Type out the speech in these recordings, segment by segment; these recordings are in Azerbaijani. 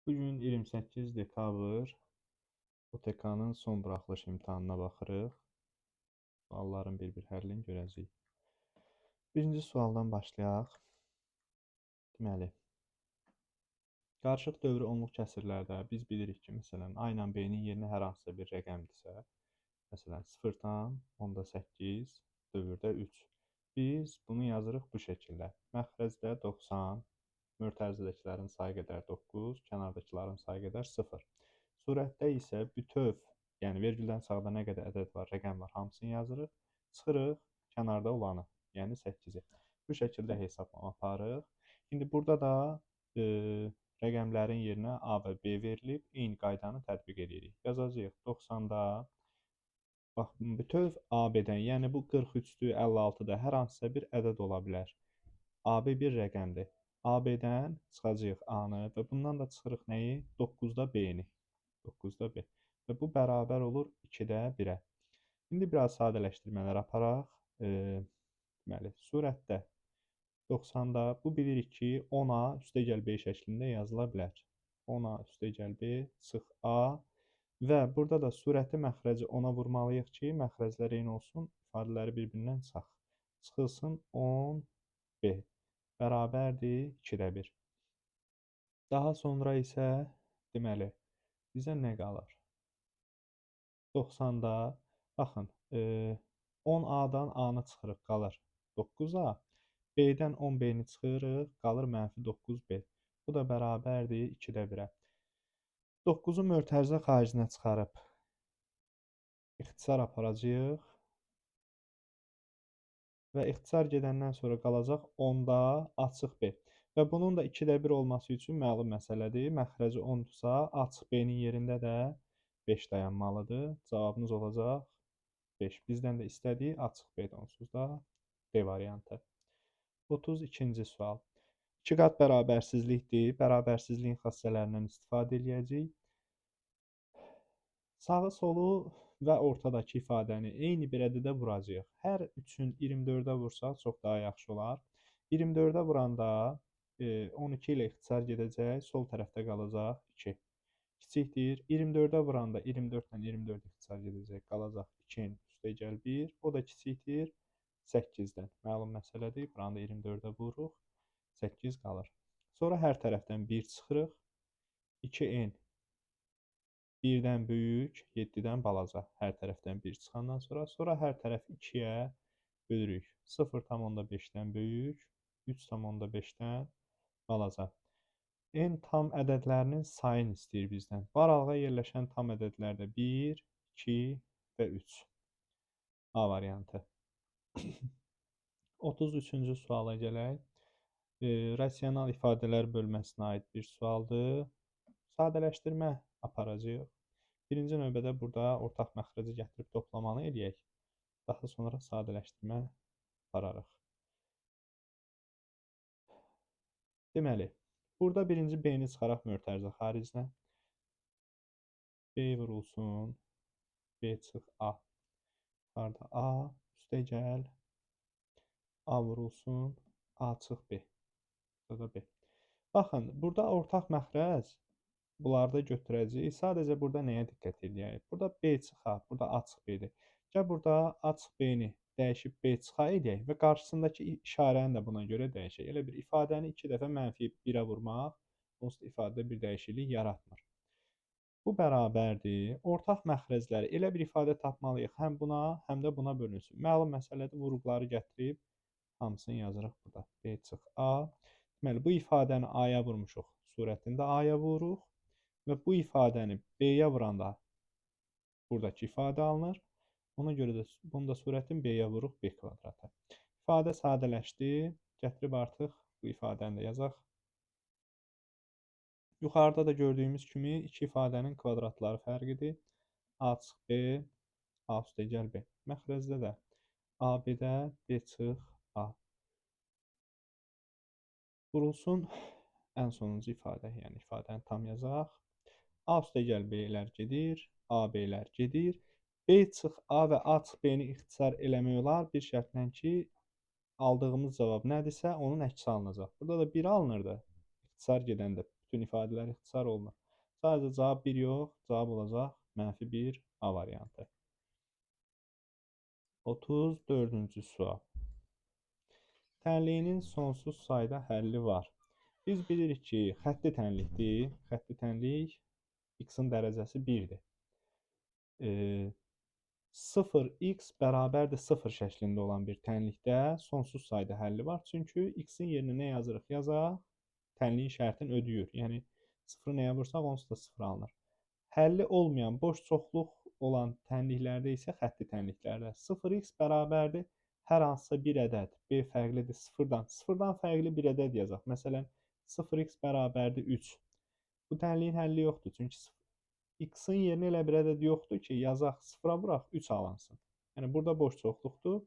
Bugün 28 dekabr OTK-nın son buraxılış imtahanına baxırıq. Sualların bir-bir həllini görəcəyik. Birinci sualdan başlayaq. Deməli, qarışıq dövrü onluq kəsirlərdə biz bilirik ki, məsələn, A ilə B-nin yerinə hər hansısa bir rəqəmdirsə, məsələn, 0,8 dövrdə 3. Biz bunu yazırıq bu şəkildə. Məxrəcdə 90, mötərizədəkilərin sayı qədər 9, kənardakıların sayı qədər 0. Surətdə isə bütöv, yəni vergüldən sağda nə qədər ədəd var, rəqəm var, hamısını yazırıq. Çıxırıq kənarda olanı, yəni 8-i. Bu şəkildə hesablama aparırıq. İndi burada da rəqəmlərin yerinə A və B verilib, eyni qaydanı tətbiq edirik. Yazacağıq 90-da, bax, bütöv AB-dən, yəni bu 43-dür, 56-da hər hansısa bir ədəd ola bilər. AB bir rəqəmdir. AB-dən çıxacağıq A-nı və bundan da çıxırıq nəyi? 9-da B-ni. 9-da B. Və bu bərabər olur 2-də 1-ə. İndi biraz sadələşdirmələr aparaq. Deməli, surətdə 90-da bu bilirik ki, 10A üstəgəl B şəklində yazıla bilər. 10A üstəgəl B çıx A və burada da surəti məxrəci 10-a vurmalıyıq ki, məxrəclər eyni olsun, ifadələri bir-birindən çıxaq. Çıxılsın 10B bərabərdir 2-də 1. Daha sonra isə deməli, bizə nə qalır? 90-da, baxın, 10A-dan A-nı çıxırıq, qalır 9A. B-dən 10B-ni çıxırıq, qalır -9B. Bu da bərabərdir 2-də 1-ə. 9-u mötərizə xaricinə çıxarıb ixtisar aparacağıq və ixtisar gedəndən sonra qalacaq 10-da açıq B. Və bunun da 2-də 1 olması üçün məlum məsələdir. Məxrəci 10-dursa, açıq B-nin yerində də 5 dayanmalıdır. Cavabımız olacaq 5. Bizdən də istədiyi açıq B-də onsuz da D variantı. 32-ci sual. 2 qat bərabərsizlikdir. Bərabərsizliyin xassələrindən istifadə edəcəyik. Sağı solu və ortadakı ifadəni eyni bir ədədə vuracağıq. Hər üçün 24-ə vursaq çox daha yaxşı olar. 24-ə vuranda 12 ilə ixtisar gedəcək, sol tərəfdə qalacaq 2. Kiçikdir. 24-ə vuranda 24 ilə 24 ixtisar gedəcək, qalacaq 2-nin üstəgəl 1. O da kiçikdir 8-dən. Məlum məsələdir. Buranda 24-ə vururuq, 8 qalır. Sonra hər tərəfdən 1 çıxırıq. 2n 1-dən böyük, 7-dən balaca. Hər tərəfdən 1 çıxandan sonra hər tərəf 2-yə bölürük. 0,5-dən böyük, 3,5-dən balaca. N tam ədədlərinin sayını istəyir bizdən. Bu aralığa yerləşən tam ədədlərdə 1, 2 və 3. A variantı. 33-cü suala gələk. Rasional ifadələr bölməsinə aid bir sualdır. Sadələşdirmə aparacağıq. Birinci növbədə burada ortaq məxrəci gətirib toplamanı eləyək. Daha sonra sadələşdirmə apararıq. Deməli, burada birinci B-ni çıxaraq mötərizə xaricinə. B vurulsun, B çıx A. Yuxarıda A, üstə gəl, A vurulsun, A çıx B. Burada B. Baxın, burada ortaq məxrəc bunlarda götürəcəyik. Sadəcə burada nəyə diqqət edək? Burada B çıx A, burada A çıx B-dir. Gəl burada A çıx B-ni dəyişib B çıx A edək və qarşısındakı işarəni də buna görə dəyişək. Elə bir ifadəni 2 dəfə -1-ə vurmaq onsuz da ifadədə bir dəyişiklik yaratmır. Bu bərabərdir. Ortaq məxrəcləri elə bir ifadə tapmalıyıq. Həm buna, həm də buna bölünsün. Məlum məsələdir. Vurğuları gətirib hamısını yazırıq burada. B çıx A. Deməli, bu ifadəni A-ya vurmuşuq. Surətində A-ya vururuq. Və bu ifadəni B-yə vuranda buradakı ifadə alınır. Ona görə də bunu da surətin B-yə vururuq B kvadratı. İfadə sadələşdi. Gətirib artıq bu ifadəni də yazaq. Yuxarıda da gördüyümüz kimi iki ifadənin kvadratları fərqidir. A çıx B, A üstəgəl B. Məxrəcdə də AB-də B çıx A. Vurulsun ən sonuncu ifadə, yəni ifadəni tam yazaq. A üstəgəl B-lər gedir, AB-lər gedir. B çıx A və A çıx B-ni ixtisar eləmək olar bir şərtlə ki, aldığımız cavab nədirsə, onun əksi alınacaq. Burada da 1 alınırdı. İxtisar gedəndə bütün ifadələr ixtisar olunur. Sadəcə cavab 1 yox, cavab olacaq -1 A variantı. 34-cü sual. Tənliyin sonsuz sayda həlli var. Biz bilirik ki, xətti tənlikdir. Xətti tənlik x-in dərəcəsi 1-dir. 0x bərabərdir 0 şəklində olan bir tənlikdə sonsuz sayda həlli var. Çünki x-in yerinə nə yazırıq? Yazaq, tənliyin şərtini ödəyir. Yəni 0-ı nəyə vursaq, onsuz da 0 alınır. Həlli olmayan, boş çoxluq olan tənliklərdə isə xətti tənliklərdə 0x bərabərdir hər hansısa bir ədəd, b fərqlidir 0-dan. 0-dan fərqli bir ədəd yazaq. Məsələn, 0x bərabərdir 3. Bu tənliyin həlli yoxdur. Çünki x-in yerinə elə bir ədəd yoxdur ki, yazaq 0-a vuraq 3 alınsın. Yəni, burada boş çoxluqdur.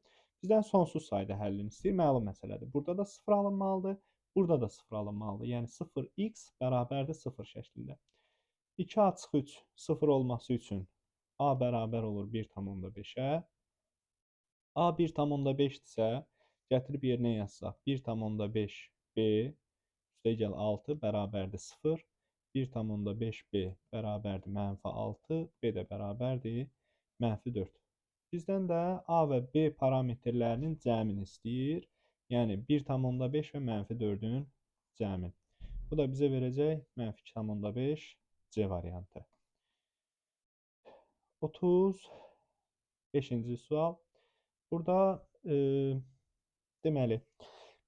Bizdən sonsuz sayda həllini istəyir. Məlum məsələdir. Burada da 0 alınmalıdır. Burada da 0 alınmalıdır. Yəni, 0x bərabərdir 0 şəklində. 2 açıq 3 0 olması üçün A bərabər olur 1,5-ə. A 1,5-dirsə, gətirib yerinə yazsaq 1,5 B üstəgəl 6 bərabərdir 0. 1,5 B bərabərdir -6. B də bərabərdir -4. Bizdən də A və B parametrlərinin cəmini istəyir. Yəni 1,5 və -4-ün cəmi. Bu da bizə verəcək -2,5 C variantı. 35-ci sual. Burada deməli,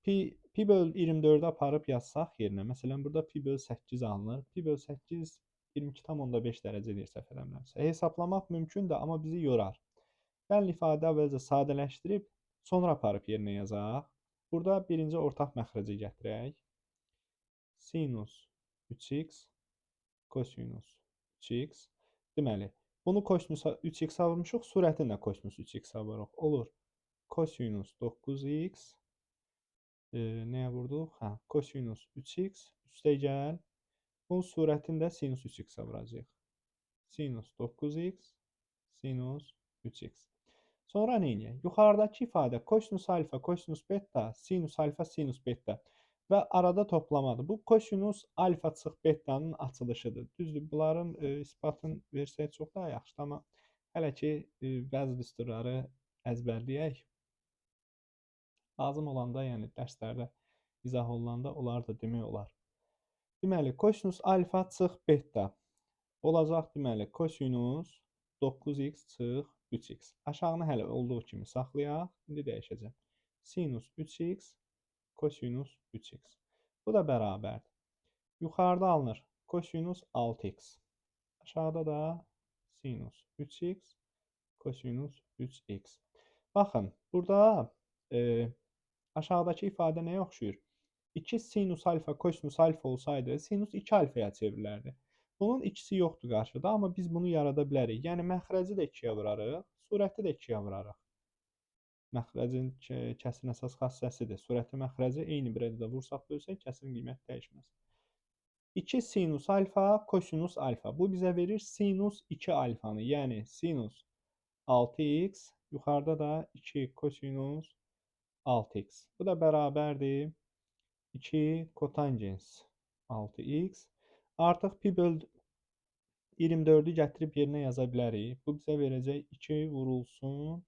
pi böl 24-ü aparıb yazsaq yerinə. Məsələn, burada pi böl 8 alınır. Pi böl 8 22,5 dərəcə edir səhv eləmirəmsə. Hesablamaq mümkündür, amma bizi yorar. Gəlin ifadə əvvəlcə sadələşdirib, sonra aparıb yerinə yazaq. Burada birinci ortaq məxrəci gətirək. Sinus 3x, kosinus 3x. Deməli, bunu kosinusa 3x-a vurmuşuq, surətini də kosinus 3x-a vuruq. Olur. Kosinus 9x nəyə vurduq? Kosinus 3x üstəgəl. Bunun surətini də sinus 3x-a vuracaq. Sinus 9x, sinus 3x. Sonra nə edək? Yuxarıdakı ifadə kosinus alfa, kosinus beta, sinus alfa, sinus beta və arada toplamadır. Bu kosinus alfa çıx betanın açılışıdır. Düzdür, bunların isbatını versək çox daha yaxşıdır, amma hələ ki bəzi düsturları əzbərləyək. Lazım olanda, yəni dərslərdə izah olunanda onlar da demək olar. Deməli, kosinus alfa çıx beta olacaq, deməli, kosinus 9x çıx 3x. Aşağını hələ olduğu kimi saxlayaq. İndi dəyişəcəm. Sinus 3x, kosinus 3x. Bu da bərabərdir. Yuxarıda alınır kosinus 6x. Aşağıda da sinus 3x, kosinus 3x. Baxın, burada aşağıdakı ifadə nəyə oxşuyur? 2 sinus alfa, kosinus alfa olsaydı, sinus 2 alfaya çevrilərdi. Bunun ikisi yoxdur qarşıda, amma biz bunu yarada bilərik. Yəni, məxrəci də 2-yə vurarıq, surəti də 2-yə vurarıq. Məxrəcin kəsrin əsas xassəsidir. Surəti məxrəci eyni bir ədədə vursaq bölsək, kəsrin qiymət dəyişməz. 2 sinus alfa, kosinus alfa. Bu bizə verir sinus 2 alfanı. Yəni sinus 6x, yuxarıda da 2 kosinus 6x. Bu da bərabərdir 2 kotangens 6x. Artıq pi böl 24-ü gətirib yerinə yaza bilərik. Bu bizə verəcək 2 vurulsun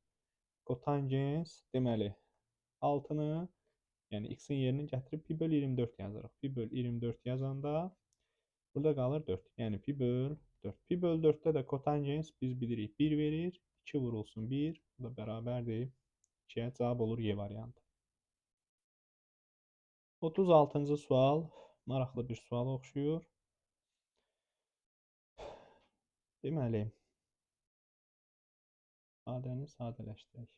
kotangens, deməli 6-nı, yəni x-in yerini gətirib pi böl 24 yazırıq. Pi böl 24 yazanda burada qalır 4. Yəni pi böl 4. Pi böl 4-də də kotangens biz bilirik 1 verir. 2 vurulsun 1. Bu da bərabərdir 2-yə. Cavab olur Y variantı. 36-cı sual maraqlı bir sual oxşuyur. Deməli, ifadəni sadələşdirək.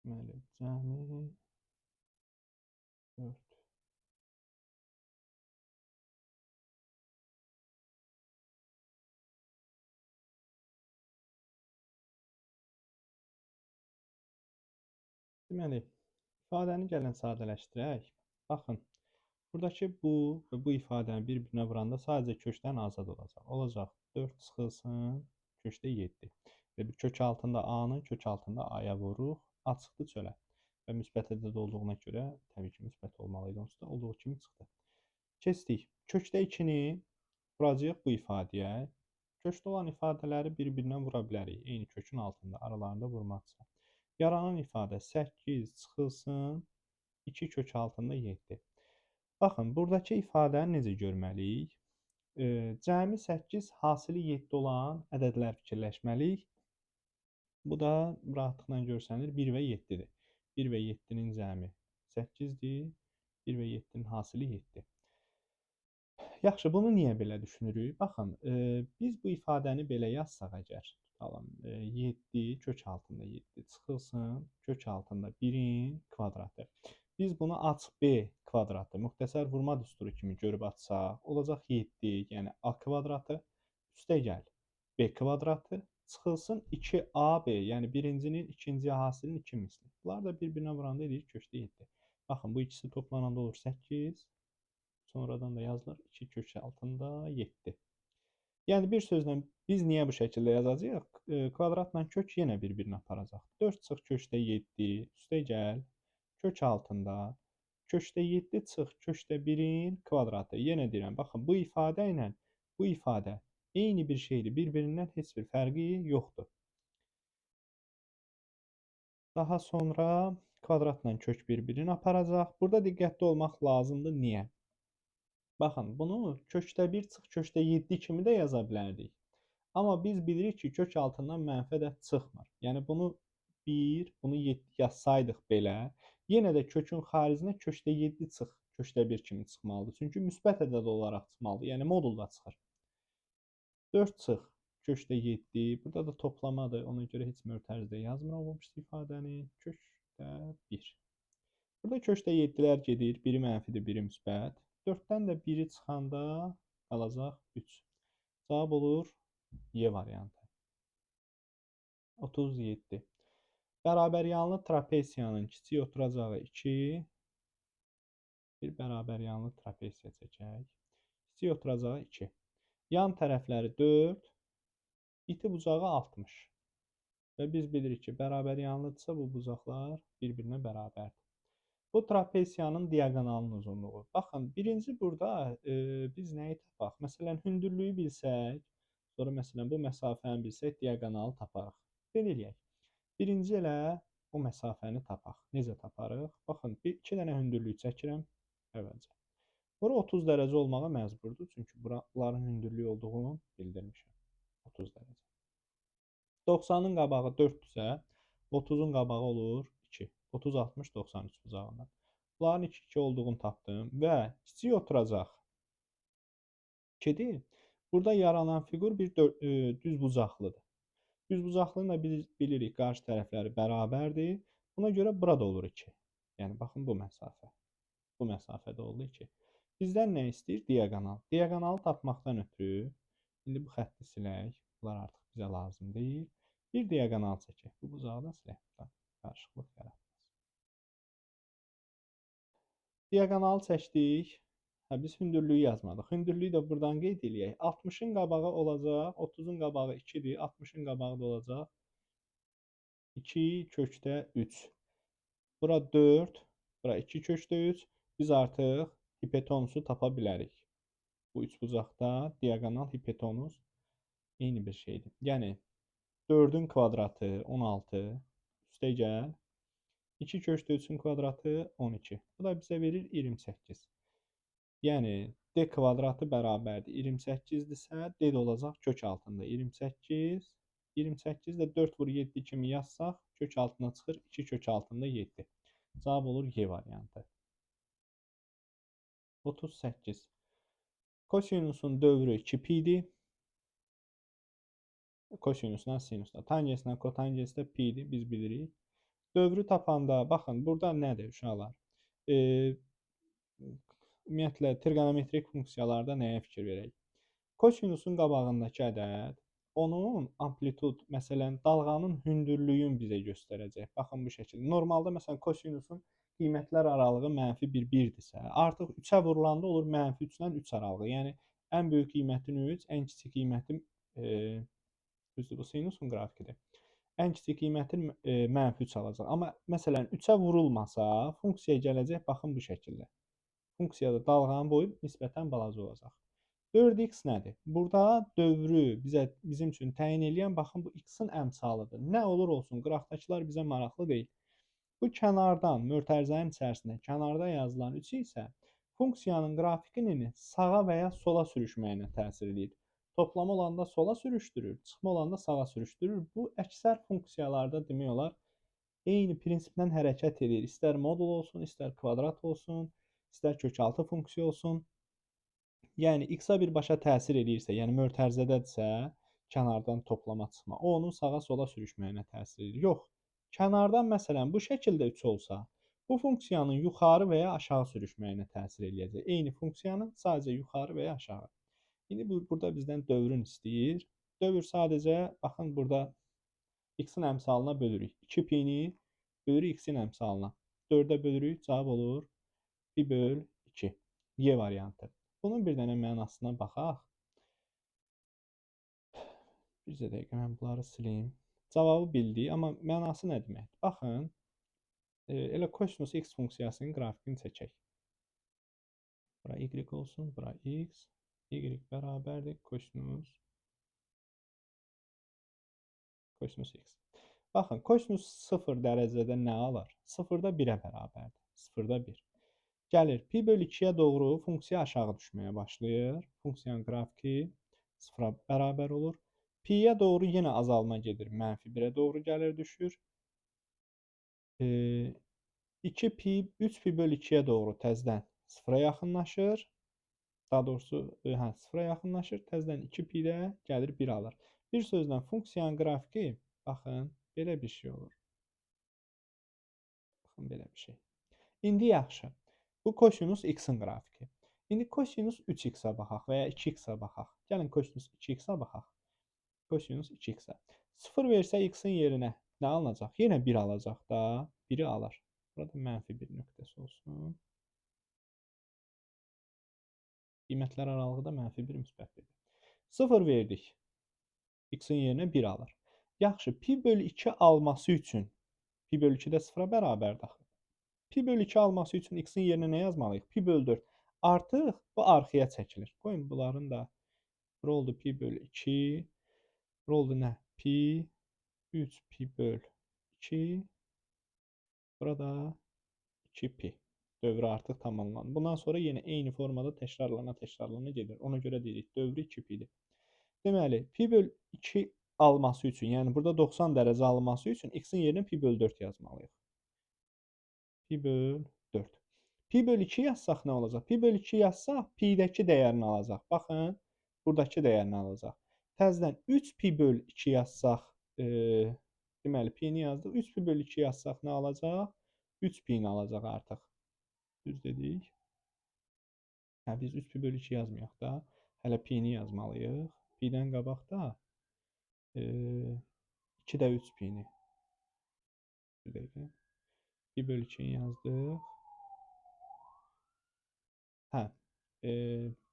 Deməli, cəmi 4. Deməli, ifadəni gəlin sadələşdirək. Baxın, Buradakı bu və bu ifadəni bir-birinə vuranda sadəcə kökdən azad olacaq. Olacaq 4 çıxılsın, kökdə 7. Və bir kök altında A-nı, kök altında A-ya vururuq. A çıxdı çölə. Və müsbət ədəd olduğuna görə təbii ki, müsbət olmalı idi. Onsuz da olduğu kimi çıxdı. Keçdik. Kökdə 2-ni vuracağıq bu ifadəyə. Kökdə olan ifadələri bir-birinə vura bilərik. Eyni kökün altında, aralarında vurmaqsa. Yaranan ifadə 8 çıxılsın, 2 kök altında 7. Baxın, buradakı ifadəni necə görməliyik? Cəmi 8, hasili 7 olan ədədlər fikirləşməliyik. Bu da rahatlıqla görsənir 1 və 7-dir. 1 və 7-nin cəmi 8-dir. 1 və 7-nin hasili 7. Yaxşı, bunu niyə belə düşünürük? Baxın, biz bu ifadəni belə yazsaq əgər, tutalım, 7 kök altında 7 çıxılsın, kök altında 1-in kvadratı. Biz bunu aç B kvadratı, müxtəsər vurma düsturu kimi görüb açsaq, olacaq 7, yəni A kvadratı, üstə gəl B kvadratı, çıxılsın 2AB, yəni birincinin ikinciyə hasilinin 2 misli. Bunlar da bir-birinə vuranda edir kökdə 7. Baxın, bu ikisi toplananda olur 8. Sonradan da yazılır 2 kök altında 7. Yəni bir sözlə biz niyə bu şəkildə yazacağıq? Kvadratla kök yenə bir-birini aparacaq. 4 çıx kökdə 7, üstə gəl, kök altında, kökdə 7 çıx kökdə 1-in kvadratı. Yenə deyirəm, baxın bu ifadə ilə bu ifadə eyni bir şeydir. Bir-birindən heç bir fərqi yoxdur. Daha sonra kvadratla kök bir-birini aparacaq. Burada diqqətli olmaq lazımdır. Niyə? Baxın, bunu kökdə 1 çıx kökdə 7 kimi də yaza bilərdik. Amma biz bilirik ki, kök altından mənfi ədəd çıxmır. Yəni bunu 1, bunu 7 yazsaydıq belə, yenə də kökün xaricinə kökdə 7 çıx kökdə 1 kimi çıxmalıdır. Çünki müsbət ədəd olaraq çıxmalıdır. Yəni modulda çıxır. 4 çıx kökdə 7. Burada da toplamadır. Ona görə heç mötərizədə yazmıram bu ifadəni. Kökdə 1. Burada kökdə 7-lər gedir. Biri mənfidir, biri müsbət. 4-dən də 1-i çıxanda qalacaq 3. Cavab olur Y variantı. 37. Bərabər yanlı trapesiyanın kiçik oturacağı 2. Bir bərabər yanlı trapesiya çəkək. Kiçik oturacağı 2. Yan tərəfləri 4. İti bucağı 60. Və biz bilirik ki, bərabər yanlıdırsa bu bucaqlar bir-birinə bərabərdir. Bu trapesiyanın diaqonalının uzunluğu. Baxın, birinci burada biz nəyi tapaq? Məsələn, hündürlüyü bilsək, sonra məsələn bu məsafəni bilsək, diaqonalı taparıq. Belə eləyək. Birinci elə bu məsafəni tapaq. Necə taparıq? Baxın, 2 dənə hündürlük çəkirəm əvvəlcə. Bura 30 dərəcə olmağa məcburdur, çünki buraların hündürlüyü olduğunu bildirmişəm. 30 dərəcə. 90-ın qabağı 4-dürsə, 30-un qabağı olur 2. 30, 60, 93 bucağından. Bunların 2 olduğunu tapdım və kiçik oturacaq 2-dir. Burada yaranan fiqur bir düz bucaqlıdır. Düz bucaqlığını da biz bilirik, qarşı tərəfləri bərabərdir. Buna görə burada olur 2. Yəni, baxın bu məsafə. Bu məsafədə oldu 2. Bizdən nə istəyir? Diaqonal. Diaqonalı tapmaqdan ötürü, indi bu xətti silək. Bunlar artıq bizə lazım deyil. Bir diaqonal çəkək. Bu bucağı da silək. Qarışıqlıq yaratmaz. Diaqonalı çəkdik. Biz hündürlüyü yazmadıq. Hündürlüyü də buradan qeyd eləyək. 60-ın qabağı olacaq. 30-un qabağı 2-dir. 60-ın qabağı da olacaq 2 kökdə 3. Bura 4. Bura 2 kökdə 3. Biz artıq hipotenusu tapa bilərik. Bu üç bucaqda diaqonal hipotenus eyni bir şeydir. Yəni 4-ün kvadratı 16. Üstə gəl. 2 kökdə 3-ün kvadratı 12. Bu da bizə verir 28. Yəni D kvadratı bərabərdir 28-dirsə, D də olacaq kök altında 28. 28 də 4 vur 7 kimi yazsaq, kök altına çıxır 2 kök altında 7. Cavab olur Y variantı. 38. Kosinusun dövrü 2pi'dir. Kosinusla sinusla. Tangeslə kotanges də pi'dir, biz bilirik. Dövrü tapanda, baxın, burada nədir uşaqlar? Ümumiyyətlə, trigonometrik funksiyalarda nəyə fikir verək? Kosinusun qabağındakı ədəd, onun amplitud, məsələn, dalğanın hündürlüyünü bizə göstərəcək. Baxın, bu şəkildə. Normalda, məsələn, kosinusun qiymətlər aralığı -1, 1-dirsə, artıq 3-ə vurulanda olur -3-dən 3 aralığı. Yəni ən böyük qiymətin 3, ən kiçik qiymətin düzdür, bu sinusun qrafikidir. Ən kiçik qiymətin -3 alacaq. Amma məsələn 3-ə vurulmasa, funksiya gələcək baxın bu şəkildə. Funksiyada dalğanın boyu nisbətən balaca olacaq. 4x nədir? Burada dövrü bizim üçün təyin edən baxın bu x-in əmsalıdır. Nə olur olsun, qrafdakılar bizə maraqlı deyil. Bu kənardan, mötərizənin içərisində kənarda yazılan 3 isə funksiyanın qrafikini sağa və ya sola sürüşməyinə təsir edir. Toplama olanda sola sürüşdürür, çıxma olanda sağa sürüşdürür. Bu əksər funksiyalarda demək olar eyni prinsipdən hərəkət edir. İstər modul olsun, istər kvadrat olsun, istər kökaltı funksiya olsun. Yəni x-a birbaşa təsir edirsə, yəni mötərizədədirsə, kənardan toplama çıxma, o onun sağa sola sürüşməyinə təsir edir. Yox, kənardan məsələn bu şəkildə 3 olsa, bu funksiyanın yuxarı və ya aşağı sürüşməyinə təsir eləyəcək. Eyni funksiyanın sadəcə yuxarı və ya aşağı. İndi burada bizdən dövrün istəyir. Dövr sadəcə, baxın burada x-in əmsalına bölürük. 2 pi-ni bölürük x-in əmsalına. 4-ə bölürük, cavab olur 1/2. Y variantı. Bunun bir dənə mənasına baxaq. Bir dəqiqə mən bunları silim. Cavabı bildik, amma mənası nə deməkdir? Baxın, elə kosinus x funksiyasının qrafikini çəkək. Bura y olsun, bura x. Y bərabərdir kosinus x. Baxın, kosinus 0 dərəcədə nə alır? 0-da 1-ə bərabərdir. 0-da 1. Gəlir, pi/2-yə doğru funksiya aşağı düşməyə başlayır. Funksiyanın qrafiki 0-a bərabər olur. Pi-yə doğru yenə azalma gedir. -1-ə doğru gəlir, düşür. 2pi, 3pi/2-yə doğru təzədən 0-a yaxınlaşır. Daha doğrusu, 0-a yaxınlaşır. Təzədən 2pi-də gəlir 1 alır. Bir sözlə, funksiyanın qrafiki, baxın, belə bir şey olur. Baxın, belə bir şey. İndi yaxşı. Bu kosinus x-in qrafiki. İndi kosinus 3x-a baxaq və ya 2x-a baxaq. Gəlin kosinus 2x-a baxaq. Kosinus 2x-a. 0 versə x-in yerinə nə alınacaq? Yenə 1 alacaq da. 1-i alır. Burada -1 nöqtəsi olsun. Qiymətlər aralığı da -1, -1. 0 verdik. X-in yerinə 1 alır. Yaxşı, pi/2 alması üçün pi/2 də 0-a bərabərdir. Pi/2 alması üçün x-in yerinə nə yazmalıyıq? Pi/4. Artıq bu arxaya çəkilir. Qoyun bunların da bura oldu pi/2. Bura oldu nə? Pi 3pi/2. Burada 2pi. Dövrü artıq tamamlandı. Bundan sonra yenə eyni formada təkrarlana gedir. Ona görə deyirik, dövrü 2pidir. Deməli, pi/2 alması üçün, yəni burada 90 dərəcə alması üçün x-in yerinə pi/4 yazmalıyıq. Pi/4. Pi/2 yazsaq nə olacaq? Pi/2 yazsaq pi-dəki dəyərini alacaq. Baxın, buradakı dəyərini alacaq. Təzədən 3pi/2 yazsaq, deməli pi-ni yazdıq. 3pi/2 yazsaq nə alacaq? 3pi-ni alacaq artıq. Düz dedik. Biz 3pi/2 yazmayaq da. Hələ pi-ni yazmalıyıq. Pi-dən qabaq da 2 də 3pi-ni. Bir dəqiqə. Pi/2-ni yazdıq.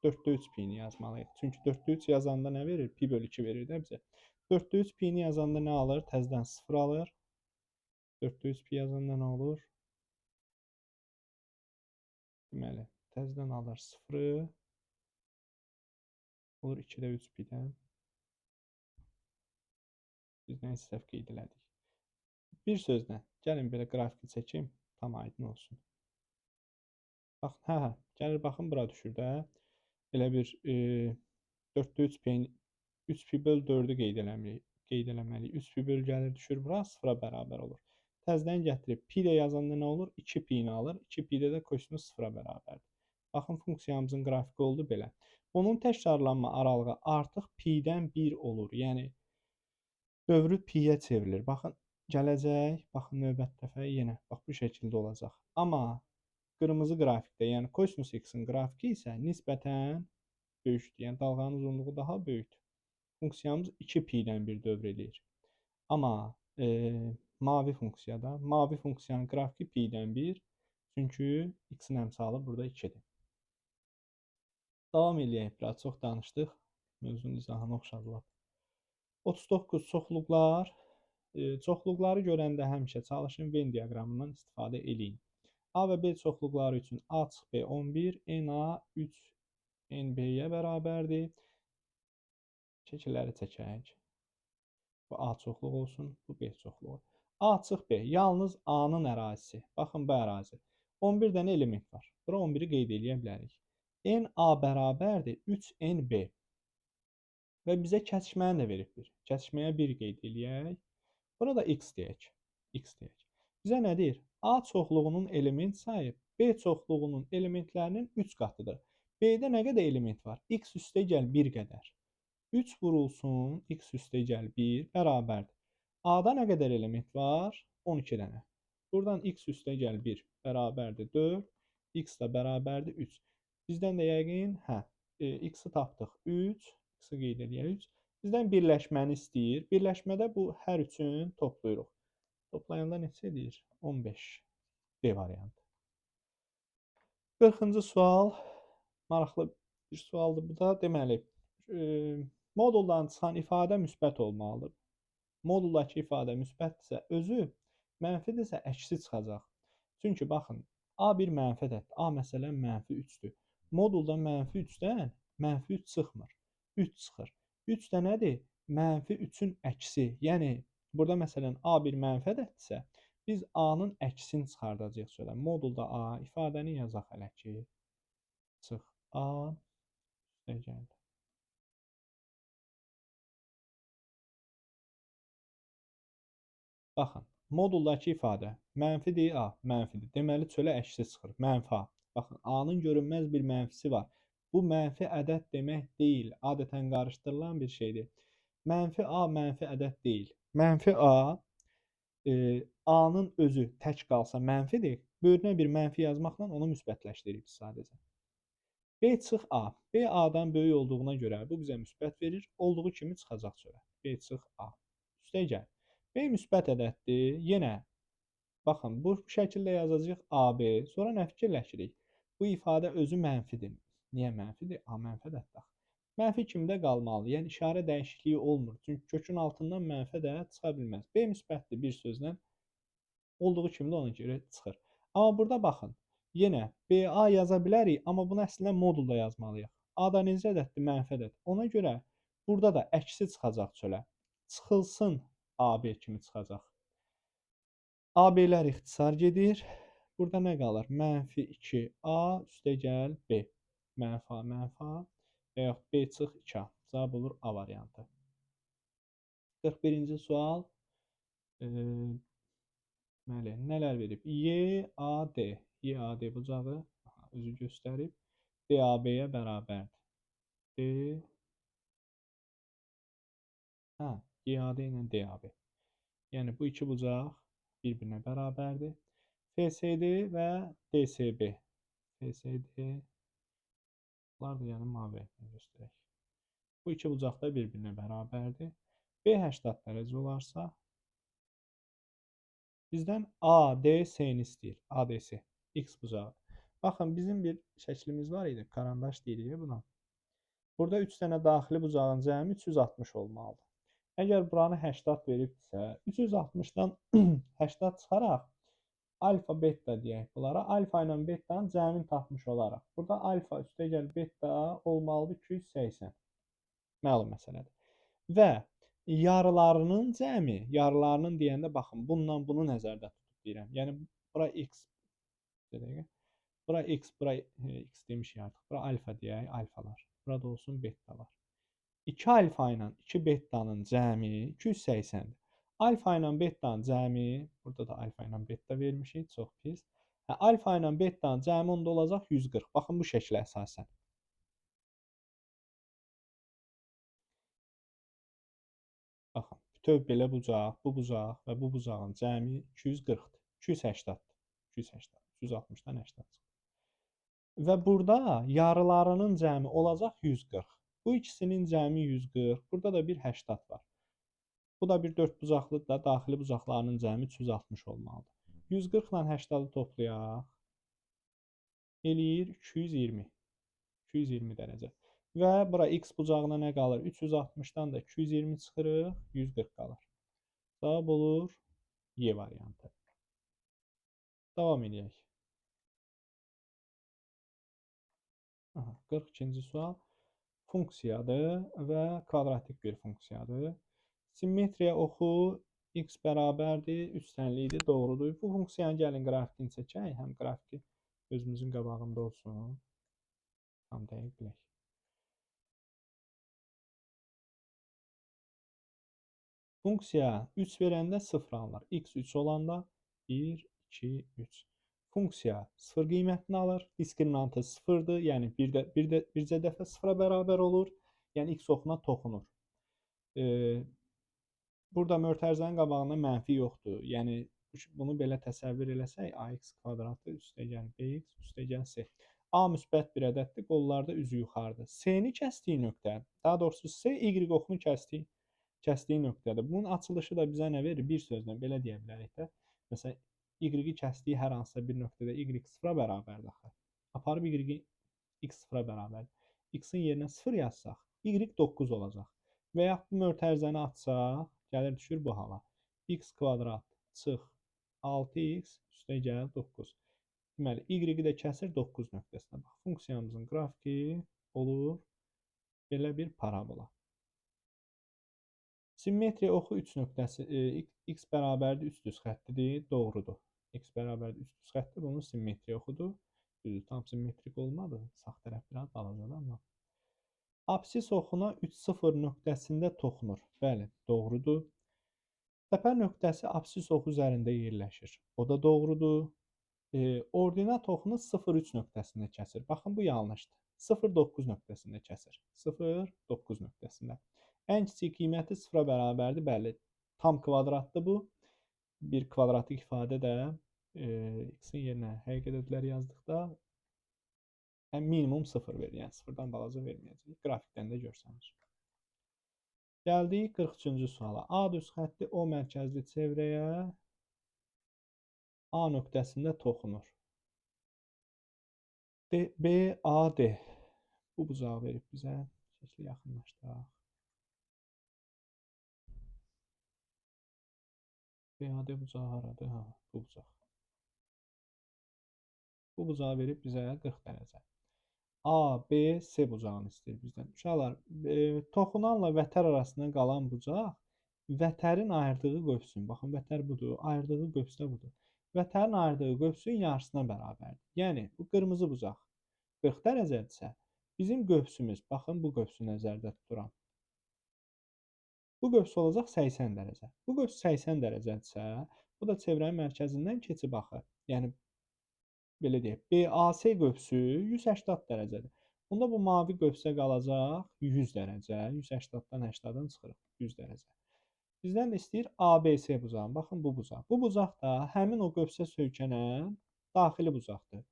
4-də 3pi-ni yazmalıyıq. Çünki 4-də 3 yazanda nə verir? Pi/2 verir də bizə. 4-də 3pi-ni yazanda nə alır? Təzədən 0 alır. 4-də 3pi yazanda nə olur? Deməli, təzədən alır 0-ı. Olur 2-də 3pi-dən. Biz nə səhv qeyd elədik? Bir sözlə, gəlin belə qrafiki çəkim, tam aydın olsun. Baxın, gəlir baxın, bura düşür də. Elə bir 4-də 3pi/4-ü qeyd eləməliyik. 3pi/ gəlir, düşür bura, 0-a bərabər olur. Təzədən gətirib pi də yazanda nə olur? 2pi-ni alır. 2pi-də də kosinus 0-a bərabərdir. Baxın, funksiyamızın qrafiki oldu belə. Bunun təkrarlanma aralığı artıq pi-dən 1 olur. Yəni, dövrü pi-yə çevrilir. Baxın, gələcək, baxın, növbəti dəfə yenə, bax, bu şəkildə olacaq. Amma qırmızı qrafikdə, yəni kosinus x-in qrafiki isə nisbətən böyükdür. Yəni, dalğanın uzunluğu daha böyükdür. Funksiyamız 2pi-dən bir dövr eləyir. Amma mavi funksiyada, mavi funksiyanın qrafiki pi-dən 1, Çünki x-in əmsalı burada 2-dir. Davam eləyək. Biraz çox danışdıq. Mövzunun izahına oxşadılar. 39 çoxluqlar. Çoxluqları görəndə həmişə çalışın Venn diaqramından istifadə eləyin. A və B çoxluqları üçün A çıx B 11, NA 3 NB-yə bərabərdir. Şəkilləri çəkək. Bu A çoxluğu olsun, bu B çoxluğu. A çıx B, yalnız A-nın ərazisi. Baxın bu ərazi. 11 dənə element var. Bura 11-i qeyd eləyə bilərik. NA bərabərdir 3NB. Və bizə kəsişməni də veribdir. Kəsişməyə 1 qeyd eləyək. Burada x deyək. X deyək. Bizə nə deyir? A çoxluğunun element sayı B çoxluğunun elementlərinin 3 qatıdır. B-də nə qədər element var? X üstə gəl 1 qədər. 3 vurulsun, x üstə gəl 1 bərabərdir. A-da nə qədər element var? 12 dənə. Buradan x üstə gəl 1 bərabərdir 4, x da bərabərdir 3. Bizdən də yəqin, x-i tapdıq 3, x-i qeyd edək 3. Bizdən birləşməni istəyir. Birləşmədə bu hər üçün toplayırıq. Toplayanda neçə edir? 15. B variantı. 40-cı sual. Maraqlı bir sualdır bu da. Deməli, moduldan çıxan ifadə müsbət olmalıdır. Moduldakı ifadə müsbətdirsə, özü mənfidirsə, əksi çıxacaq. Çünki baxın, A bir mənfi ədəddir. A məsələn mənfi 3-dür. Modulda mənfi 3-dən mənfi 3 çıxmır. 3 çıxır. 3 də nədir? Mənfi 3-ün əksi. Yəni, burada məsələn A bir mənfi ədəddirsə, biz A-nın əksini çıxardacağıq sonra. Modulda A ifadəni yazaq hələ ki. Çıx A üstə gəldi. Baxın, moduldakı ifadə mənfidir A, mənfidir. Deməli, çölə əksi çıxır, mənfi A. Baxın, A-nın görünməz bir mənfisi var. Bu mənfi ədəd demək deyil, adətən qarışdırılan bir şeydir. Mənfi A mənfi ədəd deyil. Mənfi A, A-nın özü tək qalsa mənfidir. Böyrünə bir mənfi yazmaqla onu müsbətləşdiririk sadəcə. B çıx A. B A-dan böyük olduğuna görə bu bizə müsbət verir. Olduğu kimi çıxacaq çölə. B çıx A. Üstə gəl. B müsbət ədəddir. Yenə baxın, bu şəkildə yazacağıq AB. Sonra nə fikirləşirik? Bu ifadə özü mənfidir. Niyə mənfidir? A mənfi ədəddir. Mənfi kimdə qalmalı? Yəni işarə dəyişikliyi olmur. Çünki kökün altından mənfi ədəd çıxa bilməz. B müsbətdir bir sözlə. Olduğu kimi də ona görə çıxır. Amma burada baxın. Yenə BA yaza bilərik, amma bunu əslində modulda yazmalıyıq. A-da necə ədəddir? Mənfi ədəd. Ona görə burada da əksi çıxacaq çölə. Çıxılsın AB kimi çıxacaq. AB-lər ixtisar gedir. Burada nə qalır? Mənfi 2A üstə gəl B. Mənfi A, mənfi A və yaxud B çıx 2A. Cavab olur A variantı. 41-ci sual. Deməli, nələr verib? YAD. YAD bucağı özü göstərib. DAB-yə bərabərdir. YAD ilə DAB. Yəni, bu iki bucaq bir-birinə bərabərdir. FSD və DSB. FSD, bunlar da yəni mavi göstərək. Bu iki bucaq da bir-birinə bərabərdir. B 80 dərəcə olarsa, bizdən ADS-ni istəyir. ADS, X bucağı. Baxın, bizim bir şəklimiz var idi. Karandaş deyirik buna. Burada 3 dənə daxili bucağın cəmi 360 olmalıdır. Əgər buranı 80 veribdirsə, 360-dan 80 çıxaraq alfa, beta deyək bunlara. Alfa ilə betanın cəmini tapmış olaraq. Burada alfa üstə gəl beta olmalıdır 280. Məlum məsələdir. Və yarılarının cəmi, yarılarının deyəndə baxın, bundan bunu nəzərdə tutub deyirəm. Yəni, bura x, bura x, bura x demişik artıq. Bura alfa deyək, alfalar. Burada olsun betalar. 2 alfa ilə 2 betanın cəmi 280-dir. Alfa ilə betanın cəmi, burada da alfa ilə beta vermişik, çox pis. Alfa ilə betanın cəmi onda olacaq 140. Baxın bu şəklə əsasən. Baxın, bütöv belə bucaq, bu bucaq və bu bucağın cəmi 240-dır. 280-dir. 280, 360-dan 80 çıxır. Və burada yarılarının cəmi olacaq 140. Bu ikisinin cəmi 140. Burada da bir 80 var. Bu da bir 4 bucaqlıdır da daxili bucaqlarının cəmi 360 olmalıdır. 140 ilə 80-ı toplayaq. eləyir 220. 220 dərəcə. Və bura x bucağına nə qalır? 360-dan da 220 çıxırıq, 140 qalır. Cavab olur Y variantı. Davam edək. Aha, 42-ci sual funksiyadır və kvadratik bir funksiyadır. Simmetriya oxu x bərabərdir, üstənlikdir, doğrudur. Bu funksiyanı gəlin qrafikini çəkək, həm qrafiki gözümüzün qabağında olsun. Tam dəqiq bilək. Funksiya 3 verəndə 0 alınır. X 3 olanda 1, 2, 3. Funksiya 0 qiymətini alır. Diskriminantı 0-dır. Yəni bircə dəfə 0-a bərabər olur. Yəni x oxuna toxunur. Burada mötərizənin qabağında mənfi yoxdur. Yəni bunu belə təsəvvür eləsək, ax kvadratı üstəgəl bx üstəgəl c. A müsbət bir ədəddir, qollarda üzü yuxarıdır. C-ni kəsdiyi nöqtə, daha doğrusu C y oxunu kəsdiyi nöqtədir. Bunun açılışı da bizə nə verir? Bir sözlə belə deyə bilərik də. Məsələn, y-i kəsdiyi hər hansısa bir nöqtədə y 0-a bərabərdir axı. Aparıb y x 0-a bərabərdir. X-in yerinə 0 yazsaq, y 9 olacaq. Və yaxud bu mötərizəni açsaq, gəlir düşür bu hala. X kvadrat çıx 6x üstəgəl 9. Deməli, y-i də kəsir 9 nöqtəsinə. Bax, funksiyamızın qrafiki olur belə bir parabola. Simmetriya oxu 3 nöqtəsi x bərabərdir üst üst xəttidir, doğrudur. X bərabərdir üst üst xəttir, bunun simmetriya oxudur. Düzdür, tam simmetrik olmadı. Sağ tərəf biraz balacadır amma. Absis oxuna 3-0 nöqtəsində toxunur. Bəli, doğrudur. Təpə nöqtəsi absis oxu üzərində yerləşir. O da doğrudur. Ordinat oxunu 0-3 nöqtəsində kəsir. Baxın, bu yanlışdır. 0-9 nöqtəsində kəsir. 0-9 nöqtəsində. Ən kiçik qiyməti 0-a bərabərdir. Bəli, tam kvadratdır bu. Bir kvadratik ifadə də x-in yerinə həqiqi ədədləri yazdıqda minimum 0 verir. Yəni 0-dan balaca verməyəcək. Qrafikdən də görsənir. Gəldik 43-cü suala. A düz xətti O mərkəzli çevrəyə A nöqtəsində toxunur. BAD. Bu bucağı verib bizə. Şəkli yaxınlaşdıraq. BAD bucağı haradır? Ha, bu bucaq. Bu bucağı verib bizə 40 dərəcə. A, B, C bucağını istəyir bizdən. Uşaqlar, toxunanla vətər arasında qalan bucaq vətərin ayırdığı qövsün. Baxın, vətər budur, ayırdığı qövs də budur. Vətərin ayırdığı qövsün yarısına bərabərdir. Yəni, bu qırmızı bucaq 40 dərəcədirsə, bizim qövsümüz, baxın, bu qövsü nəzərdə tuturam. Bu qövs olacaq 80 dərəcə. Bu qövs 80 dərəcədirsə, bu da çevrənin mərkəzindən keçib axı. Yəni, belə deyək, BAC qövsü 180 dərəcədir. Bunda bu mavi qövsə qalacaq 100 dərəcə. 180-dan 80-dan çıxırıq 100 dərəcə. Bizdən də istəyir ABC bucağını. Baxın, bu bucaq. Bu bucaq da həmin o qövsə söykənən daxili bucaqdır.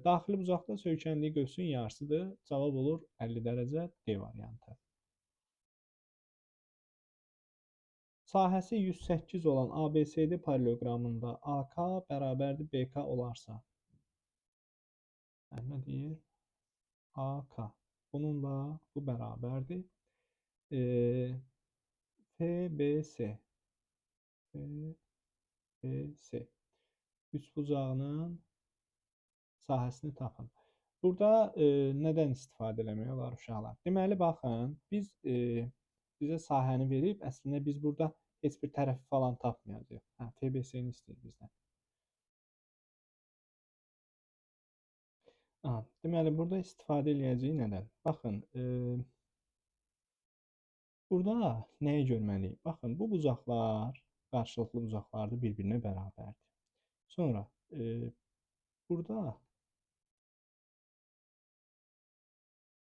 Daxili bucaqda söykəndiyi qövsün yarısıdır. Cavab olur 50 dərəcə D variantı. Sahəsi 108 olan ABCD paralelogramında AK bərabərdir BK olarsa. Nə deyir? AK. Bununla bu bərabərdir. FBC. FBC. Üçbucağının sahəsini tapın. Burada nədən istifadə eləmək olar uşaqlar? Deməli, baxın, bizə sahəni verib, əslində biz burada heç bir tərəfi falan tapmayacaq. FBC-ni istəyir bizdən. Deməli, burada istifadə eləyəcəyik nədən? Baxın, burada nəyi görməliyik? Baxın, bu bucaqlar qarşılıqlı bucaqlardır, bir-birinə bərabərdir. Sonra, burada